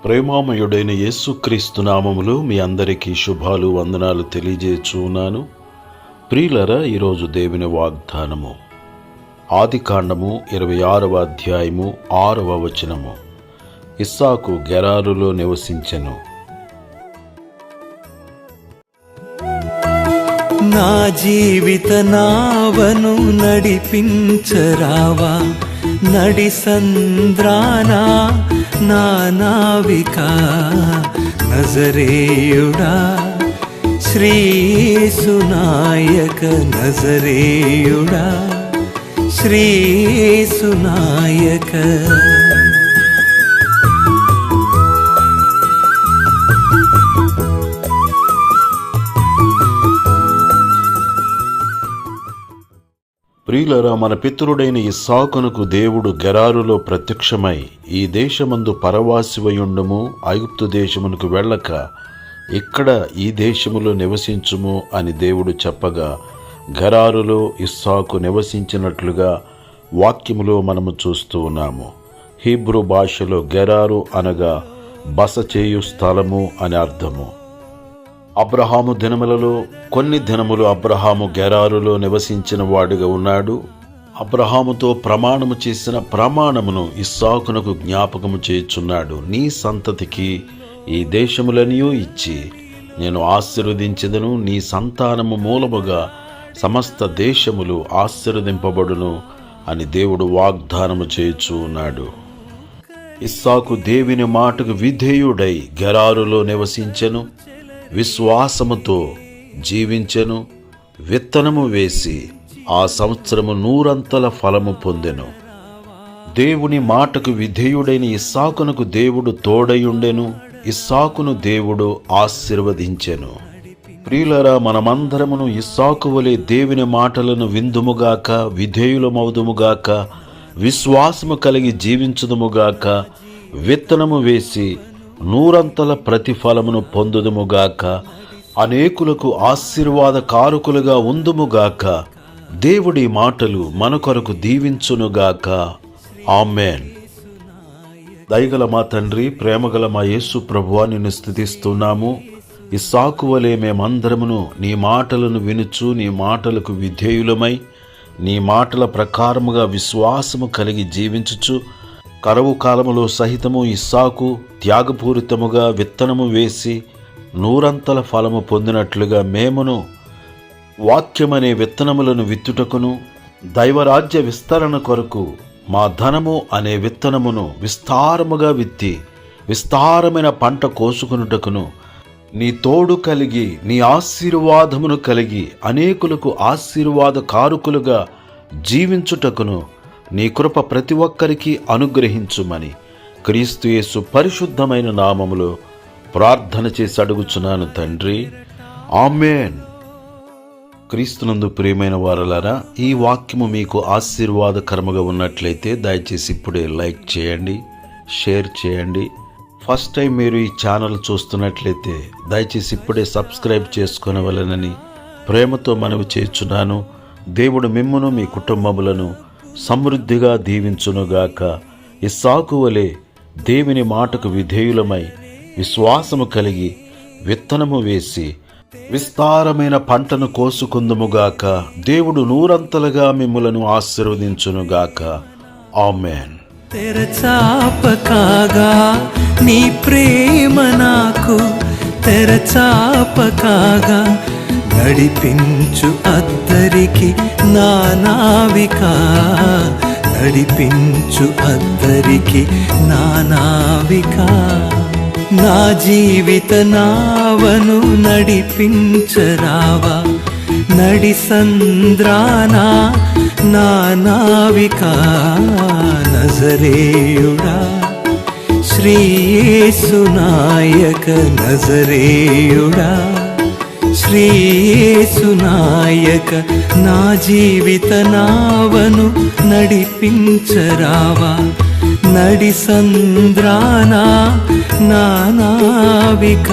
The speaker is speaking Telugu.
ప్రేమామయుడైన యేసుక్రీస్తు నామములో మీ అందరికీ శుభాలు వందనాలు తెలియజేస్తున్నాను. ప్రియులరా, ఈరోజు దేవుని వాగ్దానము ఆదికాండము 26వ అధ్యాయము 6వ వచనము. ఇస్సాకు గెరారులో నివసించెను. నా జీవిత నావను నడిపించరావా, నడి సంద్రానా నా నావిక, నజరేయుడా శ్రీయేసు నాయక, నజరేయుడా శ్రీయేసు నాయక. ప్రియులరా, మన పితరుడైన ఇస్సాకునకు దేవుడు గెరారులో ప్రత్యక్షమై, ఈ దేశమందు పరవాసివయుండుము, ఐగుప్తు దేశమునకు వెళ్ళక ఇక్కడ ఈ దేశములో నివసించుము అని దేవుడు చెప్పగా, గెరారులో ఇస్సాకు నివసించినట్లుగా వాక్యములో మనము చూస్తూ ఉన్నాము. హీబ్రూ భాషలో గెరారు అనగా బస చేయు స్థలము అని అర్థము. అబ్రహాము దినములలో కొన్ని దినములు అబ్రహాము గెరారులో నివసించిన వాడిగా ఉన్నాడు. అబ్రహాముతో ప్రమాణము చేసిన ప్రమాణమును ఇస్సాకునకు జ్ఞాపకము చేయుచున్నాడు. నీ సంతతికి ఈ దేశములనియూ ఇచ్చి నేను ఆశీర్వదించెదను, నీ సంతానము మూలముగా సమస్త దేశములు ఆశీర్వదింపబడును అని దేవుడు వాగ్దానము చేయుచు ఉన్నాడు. ఇస్సాకు దేవుని మాటకు విధేయుడై గెరారులో నివసించెను, విశ్వాసముతో జీవించెను, విత్తనము వేసి ఆ సంవత్సరము 100 ఫలము పొందెను. దేవుని మాటకు విధేయుడైన ఇస్సాకునకు దేవుడు తోడయుండెను, ఇస్సాకును దేవుడు ఆశీర్వదించెను. ప్రియులరా, మనమందరమును ఇస్సాకు వలె దేవుని మాటలను విందుముగాక, విధేయులమవుదుముగాక, విశ్వాసము కలిగి జీవించుదుముగాక, విత్తనము వేసి 100 ప్రతిఫలమును పొందుదుముగాక, అనేకులకు ఆశీర్వాద కారకులుగా ఉందుముగాక. దేవుడి మాటలు మన కొరకు దీవించునుగాక. ఆమేన్. దయగల మా తండ్రి, ప్రేమగల మా యేసు ప్రభువా, నిన్ను స్తుతిస్తున్నాము. ఇస్సాకు వలె మేమందరమును నీ మాటలను వినుచు, నీ మాటలకు విధేయులమై, నీ మాటల ప్రకారముగా విశ్వాసము కలిగి జీవించుచు, కరువు కాలములో సహితము ఇస్సాకు త్యాగపూరితముగా విత్తనము వేసి 100 ఫలము పొందినట్లుగా మేమును వాక్యమనే విత్తనములను విత్తుటకును, దైవరాజ్య విస్తరణ కొరకు మా ధనము అనే విత్తనమును విస్తారముగా విత్తి విస్తారమైన పంట కోసుకునుటకును, నీ తోడు కలిగి నీ ఆశీర్వాదమును కలిగి అనేకులకు ఆశీర్వాద కారుకులుగా జీవించుటకును నీ కృప ప్రతి ఒక్కరికి అనుగ్రహించుమని క్రీస్తు యేసు పరిశుద్ధమైన నామములో ప్రార్థన చేసి అడుగుచున్నాను తండ్రి. ఆమేన్. క్రీస్తునందు ప్రియమైన వారలారా, ఈ వాక్యము మీకు ఆశీర్వాదకరముగా ఉన్నట్లయితే దయచేసి ఇప్పుడే లైక్ చేయండి, షేర్ చేయండి. ఫస్ట్ టైం మీరు ఈ ఛానల్ చూస్తున్నట్లయితే దయచేసి ఇప్పుడే సబ్స్క్రైబ్ చేసుకొనవలెనని ప్రేమతో మనవి చేయుచున్నాను. దేవుడు మిమ్మును మీ కుటుంబములను సమృద్ధిగా దీవించునుగాక. ఇస్సాకు వలె దేవుని మాటకు విధేయులమై విశ్వాసము కలిగి విత్తనము వేసి విస్తారమైన పంటను కోసుకుందుముగాక. దేవుడు 100 మిమ్ములను ఆశీర్వదించునుగాక. ఆమేన్. తెరచాపకాగా నీ ప్రేమ నాకు తెరచాపకాగా, నడిపించు అద్దరికి నా నావిక, నడిపించు అద్దరికి నా నావిక. నా జీవిత నావను నడిపించరావా, నడి సంద్రానా నా నావిక, నజరేయుడా శ్రీయేసు నాయక, నజరేయుడా శ్రీయేసు నాయక. నా జీవిత నావను నడిపించరావా, నడి సంద్రానా నా నావిక.